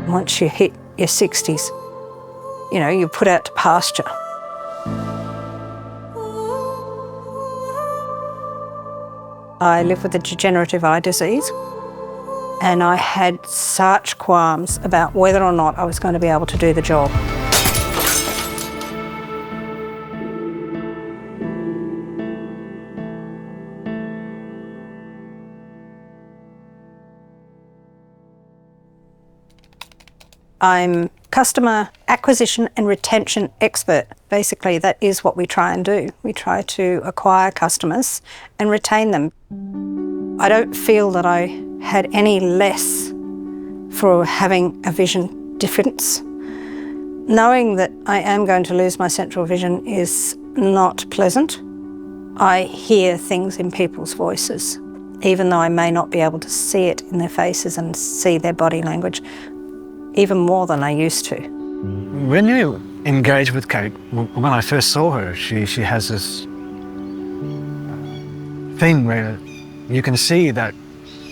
once you hit your 60s, you know, you're put out to pasture. I live with a degenerative eye disease, and I had such qualms about whether or not I was going to be able to do the job. I'm customer acquisition and retention expert. Basically, that is what we try and do. We try to acquire customers and retain them. I don't feel that I had any less for having a vision difference. Knowing that I am going to lose my central vision is not pleasant. I hear things in people's voices, even though I may not be able to see it in their faces and see their body language, even more than I used to. When you engage with Cate, when I first saw her, she has this thing where you can see that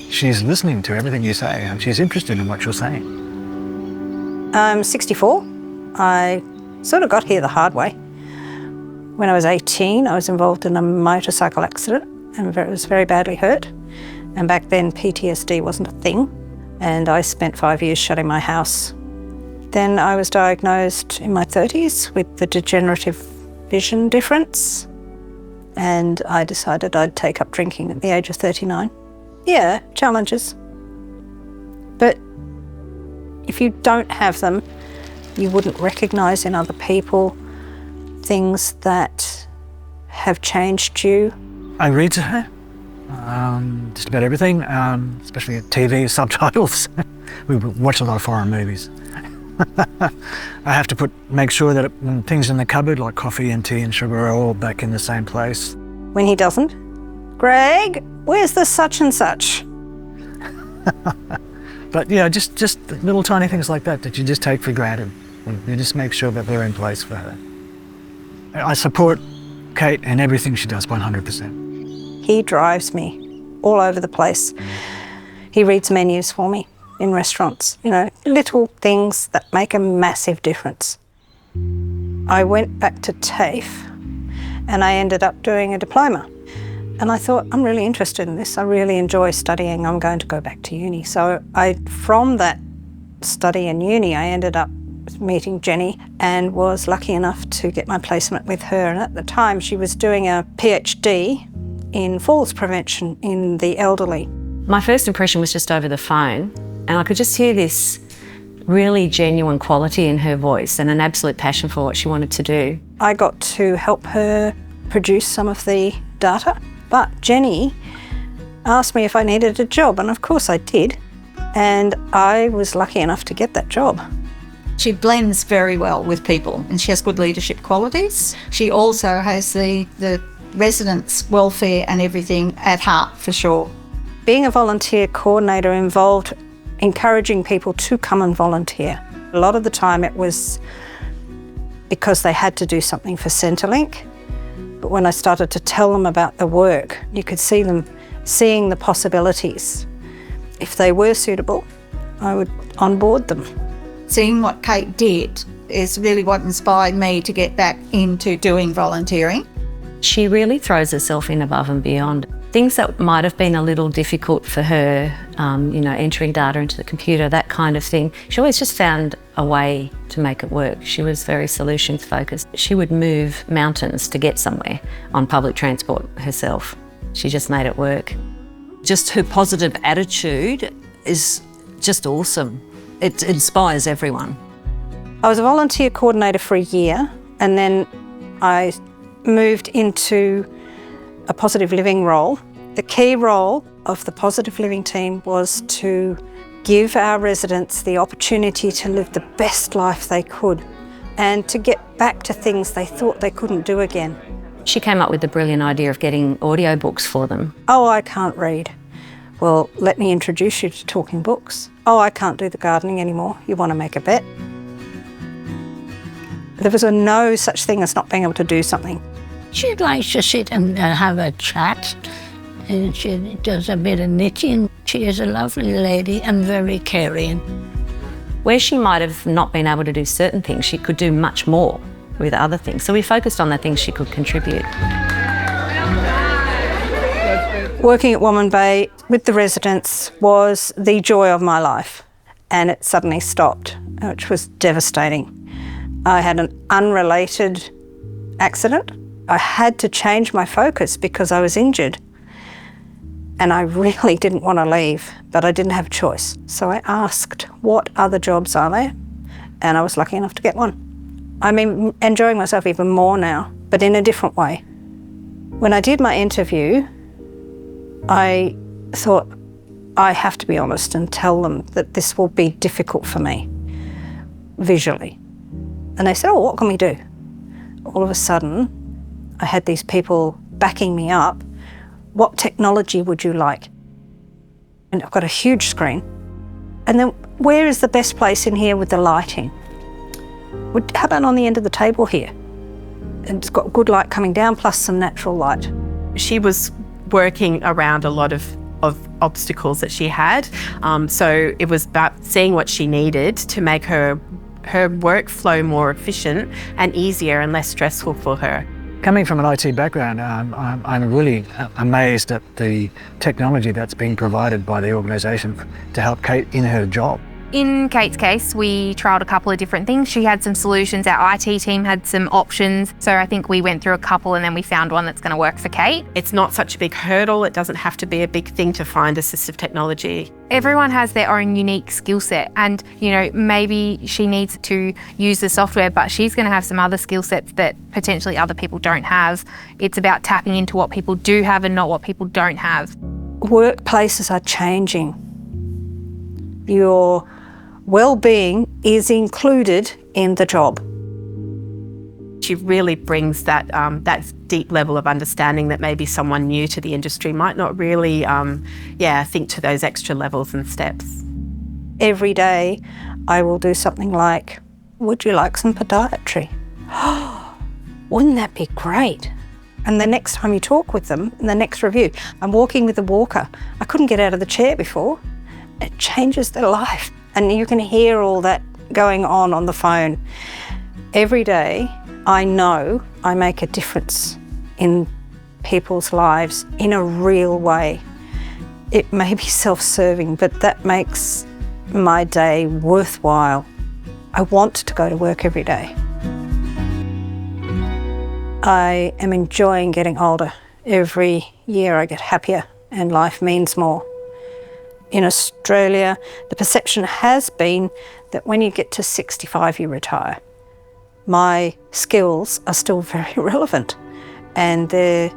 she's listening to everything you say and she's interested in what you're saying. I'm 64. I sort of got here the hard way. When I was 18, I was involved in a motorcycle accident and was very badly hurt. And back then, PTSD wasn't a thing. And I spent 5 years shutting my house. Then I was diagnosed in my 30s with the degenerative vision difference, and I decided I'd take up drinking at the age of 39. Yeah, challenges. But if you don't have them, you wouldn't recognise in other people things that have changed you. I read to her. Just about everything, especially TV subtitles. We watch a lot of foreign movies. I have to make sure that things in the cupboard, like coffee and tea and sugar, are all back in the same place. When he doesn't, Greg, where's the such and such? But yeah, just little tiny things like that you just take for granted. You just make sure that they're in place for her. I support Cate in everything she does 100%. He drives me all over the place. He reads menus for me in restaurants, you know, little things that make a massive difference. I went back to TAFE and I ended up doing a diploma. And I thought, I'm really interested in this. I really enjoy studying. I'm going to go back to uni. So from that study in uni, I ended up meeting Jenny and was lucky enough to get my placement with her. And at the time, she was doing a PhD in falls prevention in the elderly. My first impression was just over the phone, and I could just hear this really genuine quality in her voice and an absolute passion for what she wanted to do. I got to help her produce some of the data, but Jenny asked me if I needed a job, and of course I did, and I was lucky enough to get that job. She blends very well with people and she has good leadership qualities. She also has the residents' welfare and everything at heart, for sure. Being a volunteer coordinator involved encouraging people to come and volunteer. A lot of the time it was because they had to do something for Centrelink, but when I started to tell them about the work, you could see them seeing the possibilities. If they were suitable, I would onboard them. Seeing what Cate did is really what inspired me to get back into doing volunteering. She really throws herself in above and beyond. Things that might have been a little difficult for her, entering data into the computer, that kind of thing, she always just found a way to make it work. She was very solutions focused. She would move mountains to get somewhere on public transport herself. She just made it work. Just her positive attitude is just awesome. It inspires everyone. I was a volunteer coordinator for a year, and then I moved into a positive living role. The key role of the positive living team was to give our residents the opportunity to live the best life they could and to get back to things they thought they couldn't do again. She came up with the brilliant idea of getting audiobooks for them. Oh, I can't read. Well, let me introduce you to talking books. Oh, I can't do the gardening anymore. You want to make a bet? There was no such thing as not being able to do something. She likes to sit and have a chat, and she does a bit of knitting. She is a lovely lady and very caring. Where she might have not been able to do certain things, she could do much more with other things. So we focused on the things she could contribute. Working at Woman Bay with the residents was the joy of my life, and it suddenly stopped, which was devastating. I had an unrelated accident. I had to change my focus because I was injured, and I really didn't want to leave, but I didn't have a choice. So I asked, what other jobs are there? And I was lucky enough to get one. I'm enjoying myself even more now, but in a different way. When I did my interview, I thought, I have to be honest and tell them that this will be difficult for me, visually. And they said, oh, what can we do? All of a sudden, I had these people backing me up. What technology would you like? And I've got a huge screen. And then where is the best place in here with the lighting? How about on the end of the table here? And it's got good light coming down plus some natural light. She was working around a lot of obstacles that she had. So it was about seeing what she needed to make her workflow more efficient and easier and less stressful for her. Coming from an IT background, I'm really amazed at the technology that's being provided by the organisation to help Cate in her job. In Cate's case, we trialled a couple of different things. She had some solutions, our IT team had some options. So I think we went through a couple and then we found one that's going to work for Cate. It's not such a big hurdle. It doesn't have to be a big thing to find assistive technology. Everyone has their own unique skill set and, you know, maybe she needs to use the software, but she's going to have some other skill sets that potentially other people don't have. It's about tapping into what people do have and not what people don't have. Workplaces are changing. Your well-being is included in the job. She really brings that deep level of understanding that maybe someone new to the industry might not really think to those extra levels and steps. Every day I will do something like, would you like some podiatry? Wouldn't that be great? And the next time you talk with them, in the next review, I'm walking with a walker. I couldn't get out of the chair before. It changes their life. And you can hear all that going on the phone. Every day, I know I make a difference in people's lives in a real way. It may be self-serving, but that makes my day worthwhile. I want to go to work every day. I am enjoying getting older. Every year I get happier and life means more. In Australia, the perception has been that when you get to 65, you retire. My skills are still very relevant and they're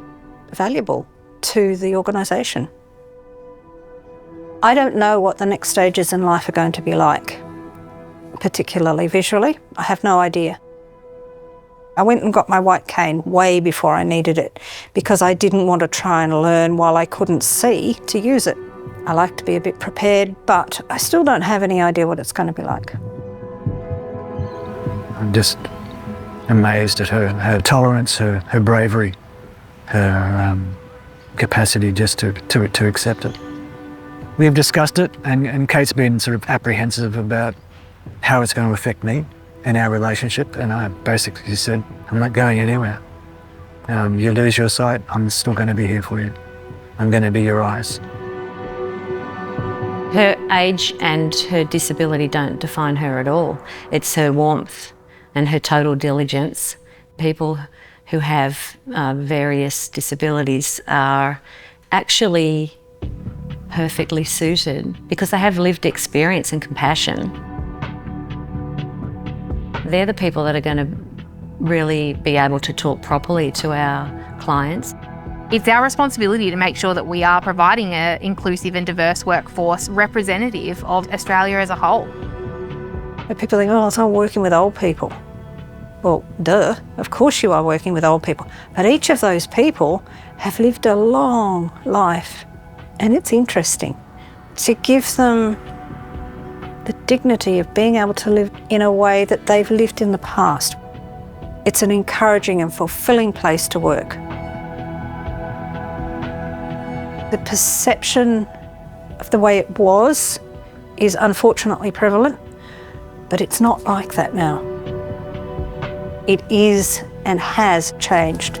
valuable to the organisation. I don't know what the next stages in life are going to be like, particularly visually. I have no idea. I went and got my white cane way before I needed it because I didn't want to try and learn while I couldn't see to use it. I like to be a bit prepared, but I still don't have any idea what it's going to be like. I'm just amazed at her tolerance, her bravery, her capacity just to accept it. We've discussed it, and Cate's been sort of apprehensive about how it's going to affect me and our relationship, and I basically said, I'm not going anywhere. You lose your sight, I'm still going to be here for you. I'm going to be your eyes. Her age and her disability don't define her at all. It's her warmth and her total diligence. People who have various disabilities are actually perfectly suited because they have lived experience and compassion. They're the people that are going to really be able to talk properly to our clients. It's our responsibility to make sure that we are providing an inclusive and diverse workforce representative of Australia as a whole. But people think, oh, so I'm working with old people. Well, duh, of course you are working with old people. But each of those people have lived a long life, and it's interesting to give them the dignity of being able to live in a way that they've lived in the past. It's an encouraging and fulfilling place to work. The perception of the way it was is unfortunately prevalent, But it's not like that now. It is and has changed.